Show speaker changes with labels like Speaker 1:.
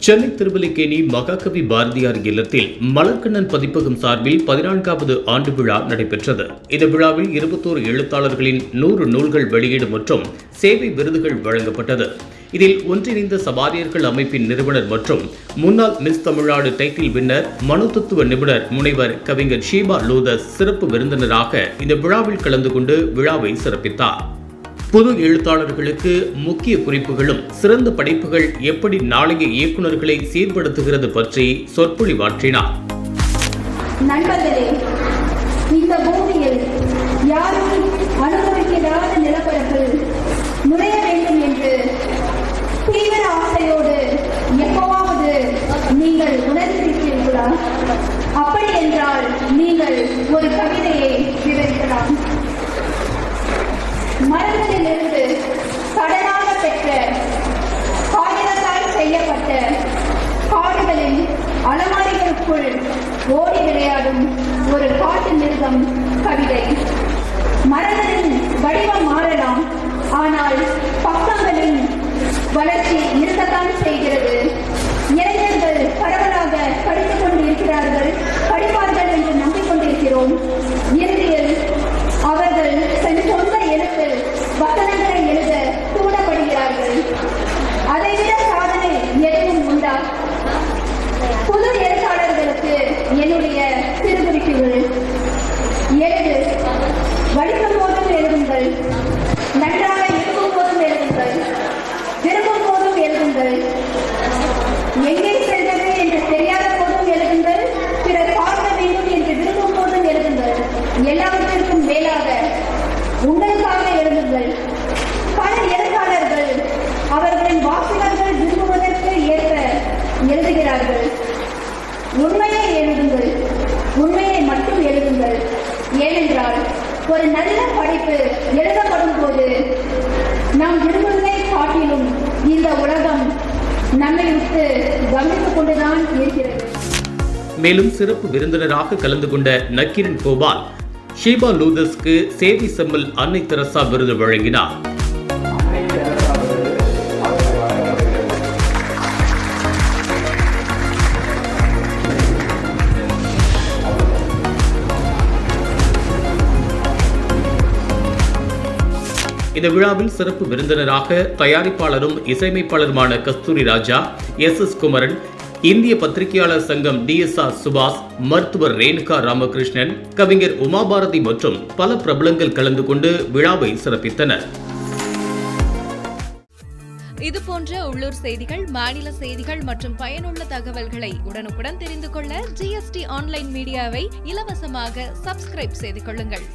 Speaker 1: சென்னை திருவல்லிக்கேணி மகாகவி பாரதியார் இல்லத்தில் மலர்கண்ணன் பதிப்பகம் சார்பில் 14வது ஆண்டு விழா நடைபெற்றது. இந்த விழாவில் 21 எழுத்தாளர்களின் 100 நூல்கள் வெளியீடு மற்றும் சேவை விருதுகள் வழங்கப்பட்டது. இதில் ஒன்றிணைந்த சபாரியர்கள் அமைப்பின் நிறுவனர் மற்றும் முன்னாள் மிஸ் தமிழ்நாடு டைட்டில் வின்னர் மனோதத்துவ நிபுணர் முனைவர் கவிஞர் ஷீபா லூதஸ் சிறப்பு விருந்தினராக இந்த விழாவில் கலந்து கொண்டு விழாவை சிறப்பித்தார். புது எழுத்தாளர்களுக்கு முக்கிய குறிப்புகளும் சிறந்த படைப்புகள் எப்படி நாளைய இயக்குநர்களை சீர்படுத்துகிறது பற்றி சொற்பொழிவாற்றினார்.
Speaker 2: நண்பர்களே, இந்த பூமியில் யாரும் அனுபவிக்காத நிலப்பரப்பில் நுழைய வேண்டும் என்று தீவிர ஆசையோடு எப்பவாவது நீங்கள் உணர்ந்திருக்கிறீர்களா? அப்படி என்றால் நீங்கள் ஒரு கவிதையை விவரிக்கலாம். மரங்களிலிருந்து கடனாக பெற்ற காகிதத்தால் செய்யப்பட்ட காடுகளின் அலமாரிகளுக்குள் ஓடி விளையாடும் ஒரு காட்டு மிருகம் கவிதை. மரங்களின் வடிவம் மாறலாம், ஆனால் பக்கங்களின் வளர்ச்சி இருக்கத்தான் செய்கிறது. இளைஞர்கள் பரவலாக படித்துக் கொண்டிருக்கிறார்கள், படிப்பார்கள் என்று நம்பிக்கொண்டிருக்கிறோம். இறுதியில் அவர்கள் தன் சொந்த எழுத்தில் வசனங்களை எழுத தூண்டப்படுகிறார்கள். அதைவிட சாதனை எதுவும் உண்டா? புது எழுத்தாளர்களுக்கு என்னுடைய சிறுகுறிப்புகள்: எழுது, வடிக்கும் போதும் எழுதுங்கள், நன்றாக இருக்கும் போதும் எழுதுங்கள், விரும்பும் போதும் எழுதுங்கள், எங்கே செல்வது என்று தெரியாத போதும் எழுதுங்கள், பிறர் பார்க்க வேண்டும் என்று விரும்பும் போதும் எழுதுங்கள், எல்லாவற்றிற்கும் மேலாக உங்களுக்காக எழுதுங்கள். பல எழுத்தாளர்கள் அவர்களின் வாசகர்கள் விரும்புவதற்கு ஏற்ப எழுதுகிறார்கள். உண்மையை எழுதுங்கள், உண்மையை மட்டும் எழுதுங்கள். ஏனென்றால் ஒரு நல்ல படைப்பு எழுதப்படும் போது நாம் விரும்புவதை காட்டிலும் இந்த உலகம் நம்மை விட்டு கவனித்துக் கொண்டுதான் இருக்கிறது.
Speaker 1: மேலும் சிறப்பு விருந்தினராக கலந்து கொண்ட நக்கீரன் கோபால் ஷீபா லூதஸ்க்கு சேவை செம்மல் அன்னை தெரசா விருது வழங்கினார். இந்த விழாவில் சிறப்பு விருந்தினராக தயாரிப்பாளரும் இசையமைப்பாளருமான கஸ்தூரி ராஜா, எஸ் குமரன், இந்திய பத்திரிகையாளர் சங்கம் DSR சுபாஷ், மருத்துவர் ரேணுகா ராமகிருஷ்ணன், கவிஞர் உமாபாரதி மற்றும் பல பிரபலங்கள் கலந்து கொண்டு விழாவை சிறப்பித்தனர்.
Speaker 3: இதுபோன்ற உள்ளூர் செய்திகள், மாநில செய்திகள் மற்றும் பயனுள்ள தகவல்களை உடனுக்குடன் தெரிந்து கொள்ள GST ஆன்லைன் மீடியாவை இலவசமாக சப்ஸ்கிரைப் செய்து கொள்ளுங்கள்.